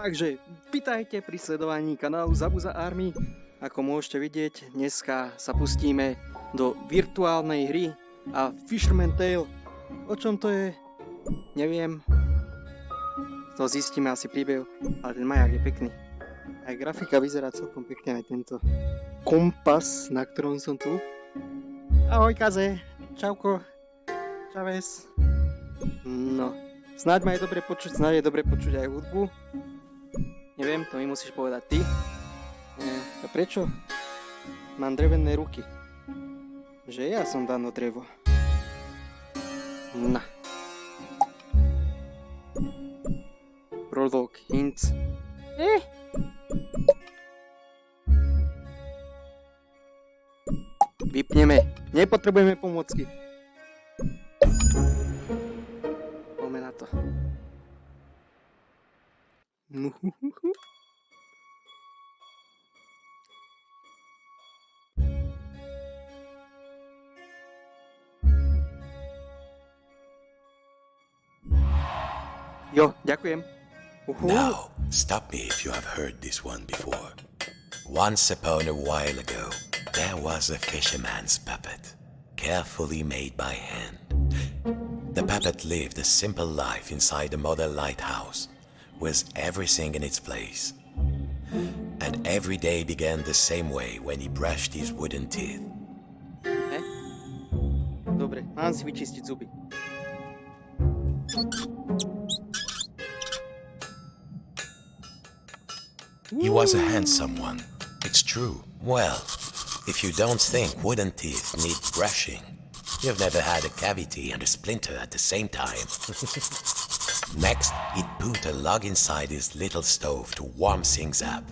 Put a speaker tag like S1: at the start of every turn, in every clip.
S1: Takže vítajte pri sledovaní kanálu Zabuza Army. Ako môžete vidieť, dneska sa pustíme do virtuálnej hry a Fisherman Tale. O čom to je? Neviem. To zistíme asi príbeh, ale ten maják je pekný. Aj grafika vyzerá celkom pekne, aj tento kompas, na ktorom som tu. Ahoj Kaze, čauko, čaves. No, snáď ma je dobre počuť, snáď je dobre počuť aj hudbu. Neviem, to mi musíš povedať ty. A prečo? Mám drevené ruky. Že ja som dano drevo. Na. Prolog, hints. Vypneme. Nepotrebujeme pomôcky. Poďme na to. Jo, ďakujem.
S2: Now, stop me if you have heard this one before. Once upon a while ago, there was a fisherman's puppet, carefully made by hand. The puppet lived a simple life inside a model lighthouse, with everything in its place. And every day began the same way when he brushed his wooden teeth.
S1: Dobre, mám si vyčistiť zuby.
S2: He was a handsome one, it's true. Well, if you don't think wooden teeth need brushing, you've never had a cavity and a splinter at the same time. Next, he'd put a log inside his little stove to warm things up.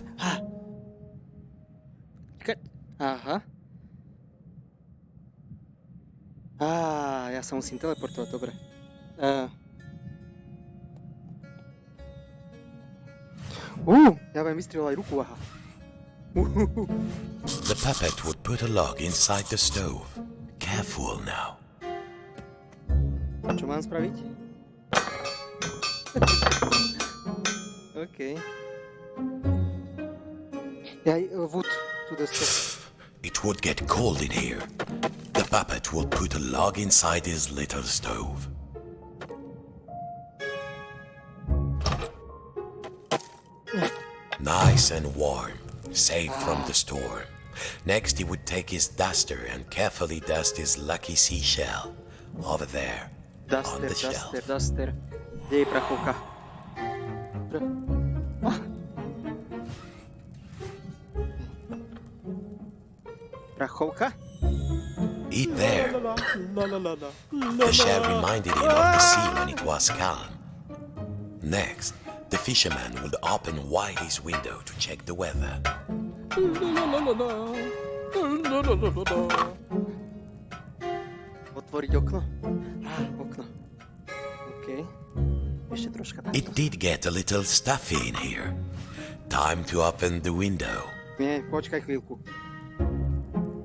S1: Aha. Ja sa musím teleportovať, dobre. Ja viem vystrieľať ruku, aha.
S2: The puppet would put a log inside the stove. Careful now.
S1: Čo mám spraviť? OK. Wood to the stove.
S2: It would get cold in here. The puppet would put a log inside his little stove. Nice and warm, safe from the storm. Next he would take his duster and carefully dust his lucky seashell over there on the shelf.
S1: Duster. Kde je prachovka? Prachovka?
S2: Eat there. The shell reminded him of the sea when it was calm. Next, the fisherman would open wide his window to check the weather.
S1: Otvoriť okno? Okno. OK. Ešte troška takto.
S2: It did get a little stuffy in here. Time to open the window.
S1: Nie, počkaj chvíľku.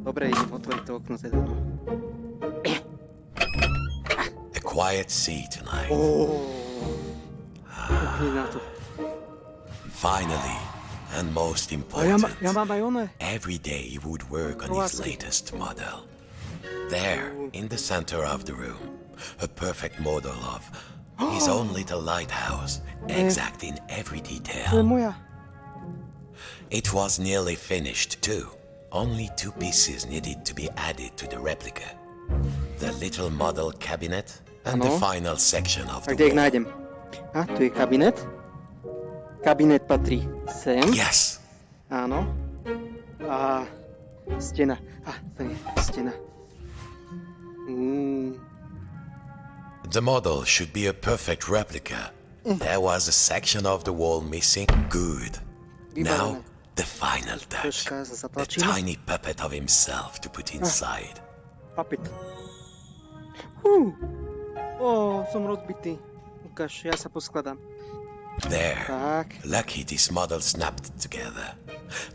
S1: Dobre, idem otvoriť to okno teda.
S2: A quiet sea tonight. Finally, and most important, every day he would work on his latest model. There, in the center of the room, a perfect model of his own little lighthouse, exact in every detail. It was nearly finished too. Only 2 pieces needed to be added to the replica. The little model cabinet and the final section of the wall.
S1: Tu je kabinet. Kabinet patrí sem.
S2: Yes.
S1: Áno. A stena. To je stena.
S2: The model should be a perfect replica. There was a section of the wall missing. Good. Now, the final touch. A tiny puppet of himself to put inside.
S1: Puppet. Som rozbitý. Ukáž, ja sa poskladám.
S2: There. Lucky this model snapped together.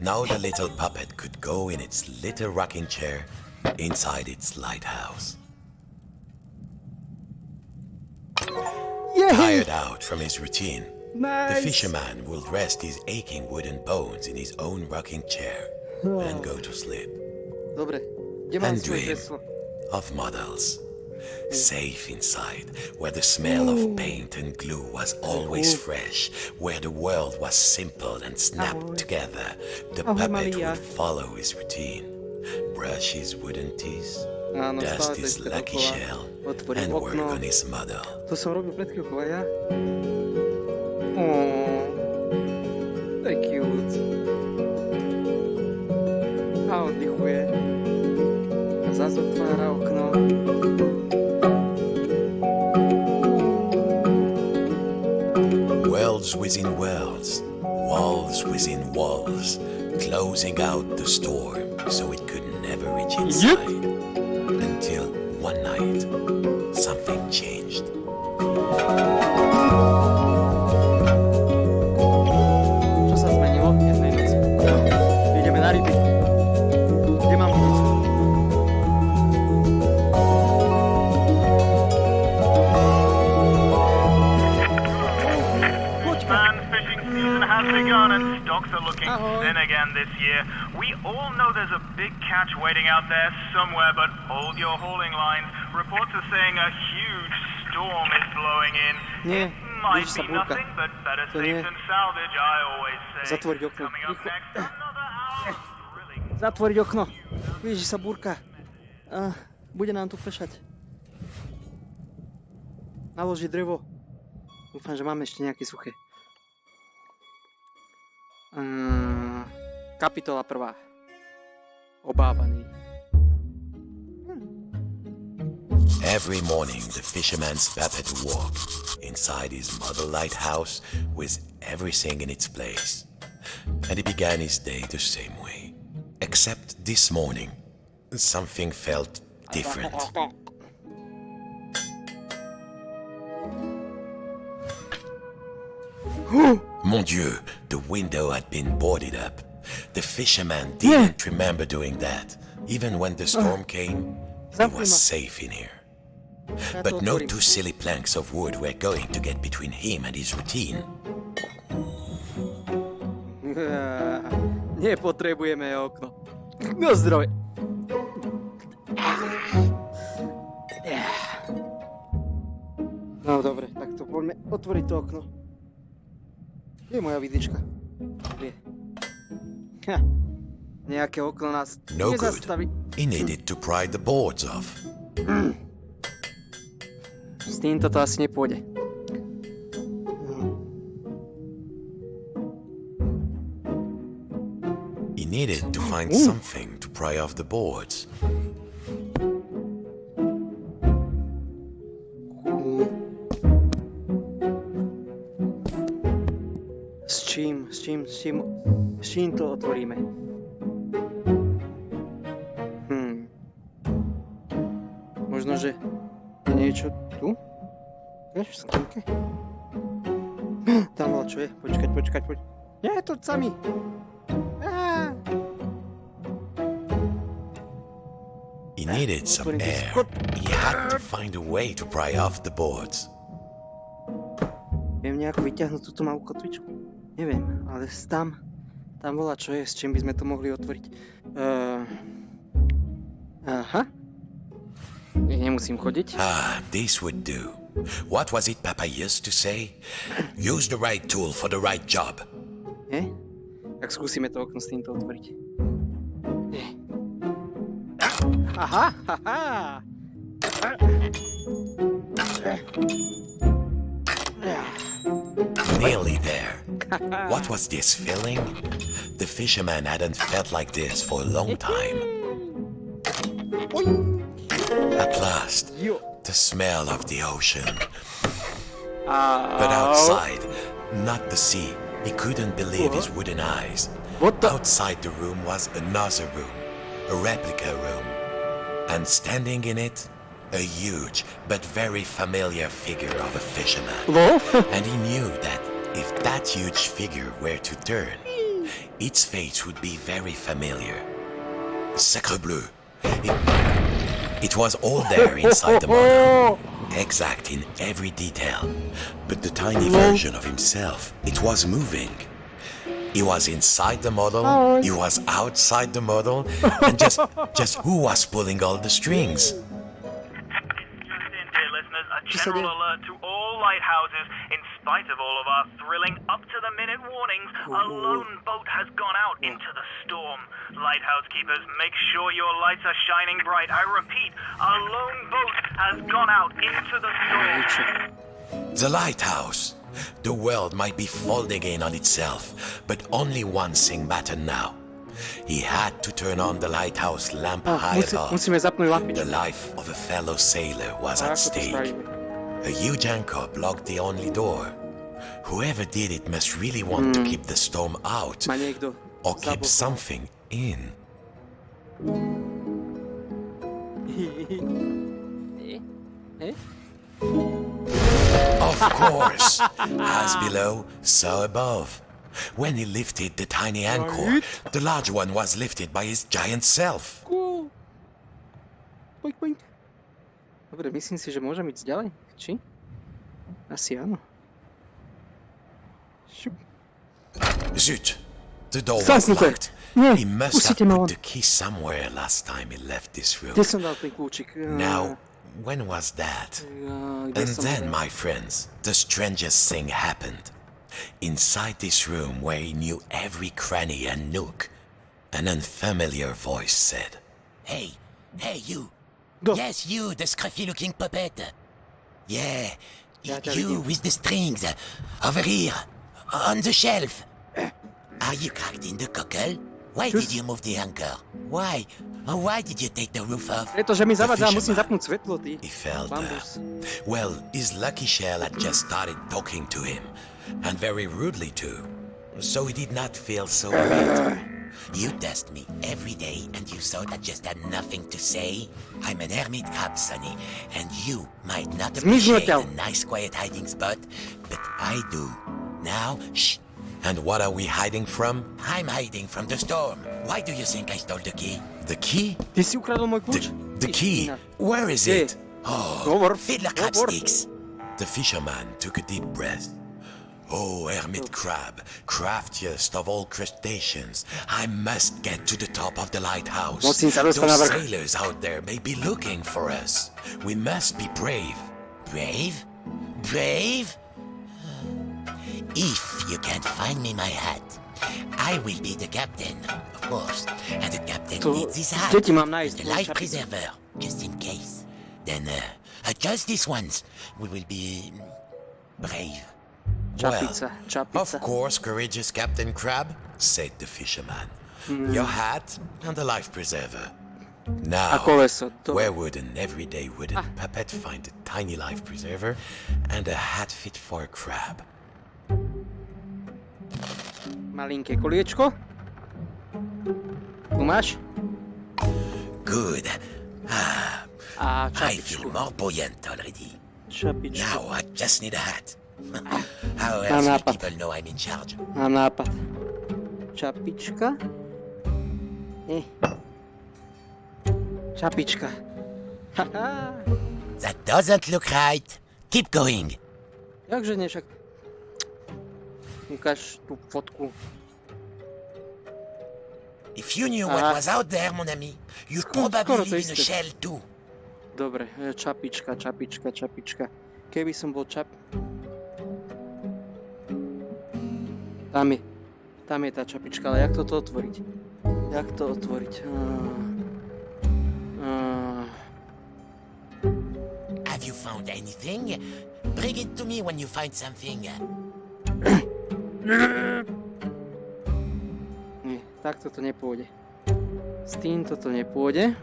S2: Now the little puppet could go in its little rocking chair inside its lighthouse. Tired out from his routine, The
S1: Nice.
S2: fisherman will rest his aching wooden bones in his own rocking chair and go to sleep.
S1: Dobre, kde mám
S2: And
S1: svoje
S2: dream
S1: kreslo?
S2: of models. Safe inside, where the smell of paint and glue was always fresh, where the world was simple and snapped together, the puppet
S1: Maria.
S2: would follow his routine. Brush his wooden teeth,
S1: Áno,
S2: dust
S1: stále to
S2: his
S1: isté
S2: lucky
S1: dokola.
S2: shell,
S1: Otvorím
S2: and work
S1: okno.
S2: on his model.
S1: To som robil pred chvíľkou aj ja. Oh, to je cute. A oddychuje. A zase otvára okno.
S2: Worlds within worlds, walls within walls, closing out the storm so it could never reach inside. Until one night, something changed.
S1: Čo sa zmenilo v jednej noci? Ideme na ryby. Kde mám ísť?
S3: Man, fishing season has begun and stocks are looking
S1: Ahoy.
S3: thin again this year. We all know there's a big catch waiting out there somewhere, but hold your hauling lines. Reports are saying a huge storm is blowing in.
S1: Nie,
S3: Might
S1: blíži sa
S3: be
S1: búrka.
S3: nothing, but better
S1: To nie.
S3: safe than salvage, I always say.
S1: Zatvoriť okno.
S3: Coming up
S1: Rýchlo.
S3: next, another hour of thrilling
S1: Zatvoriť okno. Blíži sa búrka. Bude nám tu pršať. Naložiť drevo. Dúfam, že máme ešte nejaké suché. Kapitola 1. Obávaný.
S2: Every morning, the fisherman's puppet walked inside his model lighthouse with everything in its place. And he began his day the same way. Except this morning, something felt different. Mon Dieu, the window had been boarded up. The fisherman didn't remember doing that. Even when the storm came, he was safe in here. But no two silly planks of wood were going to get between him and his routine.
S1: Nepotrebujeme okno. No zdroj. No dobre, tak to poďme otvoriť to okno. Kde je moja vidlička? Kde? Ha, nejaké okno nás
S2: No good.
S1: nezastaví.
S2: He needed to pry the boards off.
S1: S týmto to asi nepôjde.
S2: He needed to find something to pry off the boards.
S1: S čím to otvoríme? Možno, že je niečo tu? Vieš, v skrinke? Tam bola, čo je? Počkať. Nie, to sami.
S2: He needed some air. He had to find a way to pry off the boards.
S1: Viem nejako vyťahnuť túto malú kotvičku? Neviem, ale tam bola, čo je, s čím by sme to mohli otvoriť. Aha. Nemusím chodiť.
S2: This would do. What was it Papa used to say? Use the right tool for the right job.
S1: Nie? Tak skúsime to okno s týmto otvoriť. Nie. Aha, haha.
S2: Nearly there. What was this feeling? The fisherman hadn't felt like this for a long time. At last, the smell of the ocean. But outside, not the sea. He couldn't believe his wooden eyes.
S1: What the?
S2: Outside the room was another room, a replica room. And standing in it, a huge but very familiar figure of a fisherman. And he knew that if that huge figure were to turn, its face would be very familiar. Sacre bleu! It was all there inside the model, exact in every detail. But the tiny version of himself, it was moving. He was inside the model, he was outside the model, and just who was pulling all the strings?
S3: Just in, dear listeners, a general alert to all lighthouses. In spite of all of our thrilling up-to-the-minute warnings, a lone boat has gone out into the storm. Lighthouse keepers, make sure your lights are shining bright. I repeat, a lone boat has gone out into the storm.
S2: The lighthouse. The world might be folding in on itself, but only one thing mattered now. He had to turn on the lighthouse lamp high above.
S1: Musíme zapnúť lampičku.
S2: The life of a fellow sailor was at stake. A huge anchor blocked the only door. Whoever did it must really want to keep the storm out,
S1: Má niekto
S2: or keep
S1: zablokoval.
S2: something in. Of course, as below, so above. When he lifted the tiny anchor, the large one was lifted by his giant self.
S1: Cool. Poď, poď. Dobre, myslím si, že môžem ísť ďalej. Či? Asi áno. Šup.
S2: Zut! The door was
S1: Zamknite.
S2: locked.
S1: Nie,
S2: He must have
S1: pustite ma
S2: put
S1: von.
S2: the key somewhere last time he left this room.
S1: Kde som dal ten kľúčik?
S2: Now, when was that?
S1: Kde
S2: And
S1: som
S2: then,
S1: dal?
S2: my friends, the strangest thing happened. Inside this room where he knew every cranny and nook, an unfamiliar voice said,
S4: Hey, you.
S1: Go.
S4: Yes, you, the scruffy-looking puppet. Yeah,
S1: Yeah,
S4: you
S1: yeah.
S4: with the strings. Over here, on the shelf. Are you cracked in the cockle? Why did you move the anchor? Why? Why did you take the roof off?
S1: Pretože mi zavadzá,
S2: The
S1: musím
S2: fisherman.
S1: zapnúť svetlo, ty.
S2: He felt
S1: Bambus.
S2: well, his lucky shell had just started talking to him, and very rudely too. So he did not feel so weird.
S4: You test me every day and you thought I just had nothing to say? I'm an hermit crab, Sonny, and you might not appreciate a nice quiet hiding spot, but I do. Now, shh.
S2: And what are we hiding from?
S4: I'm hiding from the storm. Why do you think I stole the key?
S2: The key?
S1: Ty si ukradol môj kľúč?
S2: The key?
S1: Iná.
S2: Where is
S1: Kde je?
S2: it? Oh,
S1: Hovor.
S4: Fiddler crab
S1: Hovor.
S4: sticks.
S2: the fisherman took a deep breath. Oh, hermit crab, craftiest of all crustaceans, I must get to the top of the lighthouse.
S1: Musím sa dostať na
S2: Those
S1: vrch.
S2: sailors out there may be looking for us. We must be brave.
S4: Brave? Brave? If you can't find me my hat, I will be the captain, of course. And the captain
S1: To
S4: needs his hat.
S1: kde ti mám nájsť?
S4: The life preserver, just in case. Then, just this once, we will be brave.
S1: Čapica,
S2: Of
S1: čapica.
S2: course, courageous Captain Crab, said the fisherman. Your hat and the life preserver.
S1: A
S2: Now,
S1: koleso.
S2: where would an everyday wooden puppet find a tiny life preserver and a hat fit for a crab?
S1: Malinké koliečko. Tu máš?
S4: Good.
S1: A
S4: I feel
S1: čapičku.
S4: more buoyant already.
S1: Čapičku.
S4: Now I just need a hat. How
S1: Mám
S4: else will
S1: nápad.
S4: people know I'm in charge?
S1: Mám nápad. Čapička. Čapička. Haha.
S4: That doesn't look right. Keep going.
S1: Jakže nie, však... Ukáž tú fotku.
S4: If you knew what was out there, mon ami, you'd
S1: Skoro
S4: probably
S1: to
S4: live in a
S1: isté.
S4: shell too.
S1: Dobre, čapička. Keby som bol Tam je tá čapička, ale jak toto otvoriť?
S4: Have you found anything? Bring it to me when you find something.
S1: Nie, takto to nepôjde. S týmto to nepôjde.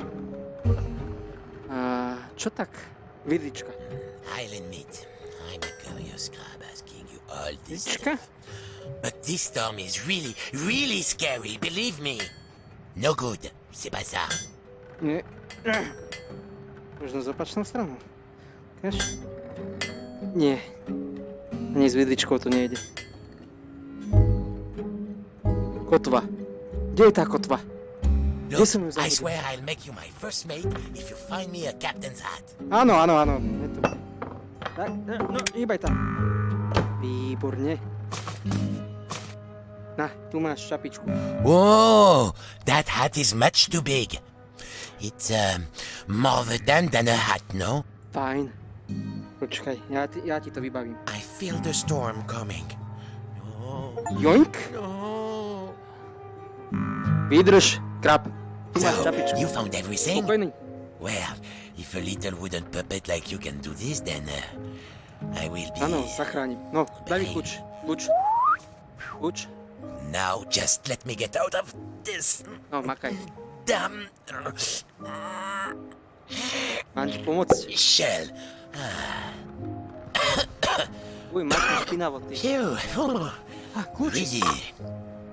S1: A čo tak? Vidlička.
S4: I'll admit, I'm a curious crab asking you all this
S1: Vidlička?
S4: stuff. But this storm is really, really scary, believe me. No good, c'est pas ça.
S1: Nie. Možno z opačnou stranou. Ukáž? Nie. Ani s vidličkou to nejde. Kotva. Kde je tá kotva?
S4: Look,
S1: som ju
S4: I
S1: zabudol?
S4: swear I'll make you my first mate if you find me a captain's hat.
S1: Áno. Je tu. Tak, no, hýbaj tam. Výborne. Na, tu máš šapičku.
S4: Whoa, that hat is much too big. It's more of a tent than a hat, no?
S1: Fajn. Počkaj, ja ti to vybavím.
S4: I feel the storm coming. No,
S1: Joink!
S4: no.
S1: Vydrž, krab. Tu máš
S4: So,
S1: šapičku.
S4: you found everything?
S1: Spokojný.
S4: Well, if a little wooden puppet like you can do this, then I will be...
S1: Áno, zachránim. No, daj mi kľúč. Kľúč.
S4: Now just let me get out of this
S1: No, makaj.
S4: damn
S1: Mám ti pomôcť.
S4: shell.
S1: Uj, máš mi špinavo, ty.
S4: Phew.
S1: Kľúč.
S4: Really,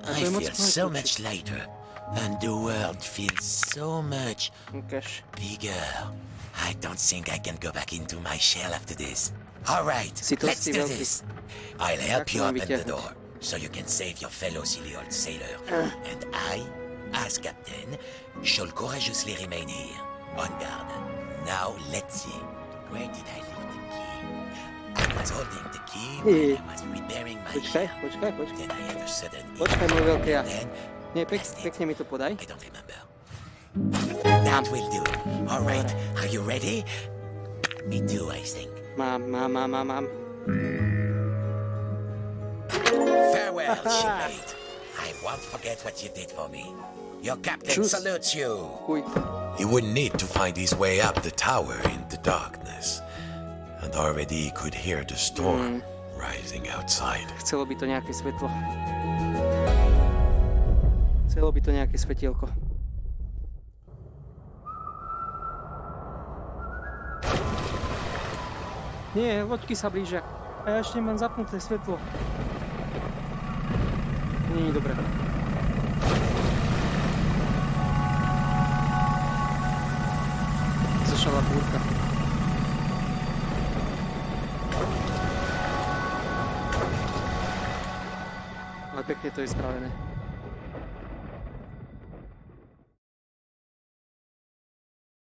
S4: I
S1: to je moc
S4: feel
S1: fajn
S4: so
S1: kľúčik.
S4: much lighter, and the world feels so much
S1: Ukáž.
S4: bigger. I don't think I can go back into my shell after this. All right,
S1: Si to
S4: let's
S1: si
S4: do
S1: veľký.
S4: this. I'll help
S1: Tak
S4: you
S1: to mám
S4: open the
S1: vyťahnuť.
S4: door, so you can save your fellow silly old sailor. And I, as captain, shall courageously remain here, on guard. Now let's see. Where did I leave the key? I was holding the key when I was repairing my
S1: Počkaj.
S4: shell. Then I had a sudden
S1: Počkaj, môj veľký ja.
S4: then
S1: Nie, pekne mi to podaj.
S4: I don't remember. That will do. All right, are you ready? Me too, I think.
S1: Mám.
S4: Farewell, shipmate. I won't forget what you did for me. Your captain
S1: Tschüss.
S4: salutes you.
S1: Uj.
S2: He would need to find his way up the tower in the darkness, and already he could hear the storm rising outside.
S1: Chcelo by to nejaké svetlo. Chcelo by to nejaké svetielko. Nie, loďky sa blížia. A ja ešte mám zapnuté svetlo. Nie je dobré. Zašala búrka. Ale pekne to je spravené.